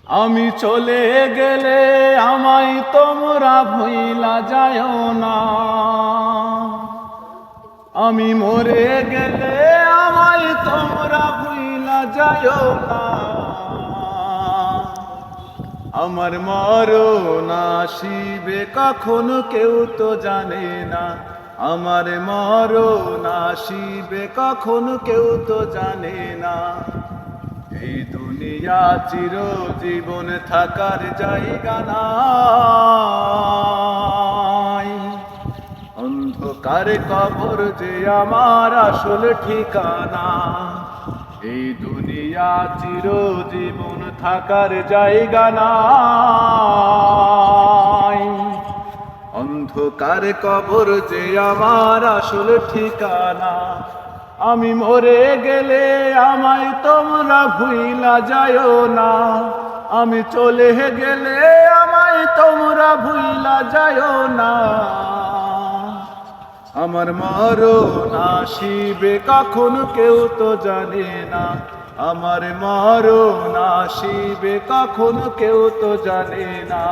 আমি চলে গেলে আমায় তোমরা ভুইলা যাও না, আমি মরে গেলে আমায় তোমরা ভুইলা যাও না। আমার মরণ আসিবে কখন কেউ তো জানে না, আমার মরণ আসিবে কখন কেউ তো জানে না। এই দুনিয়া চিরজীবন থাকার জায়গা নাই, অন্ধকার কবর যে আমার আসল ঠিকানা। এই দুনিয়া চিরজীবন থাকার জায়গা নাই, অন্ধকার কবর যে আমার আসল ঠিকানা। আমি মরে গেলে আমায় তোমরা ভুইলা যাও না, আমি চলে গেলে আমায় তোমরা ভুইলা যাও না। আমার মরণ আসিবে কখন কেউ তো জানে না, আমার মরণ আসিবে কখন কেউ তো জানে না।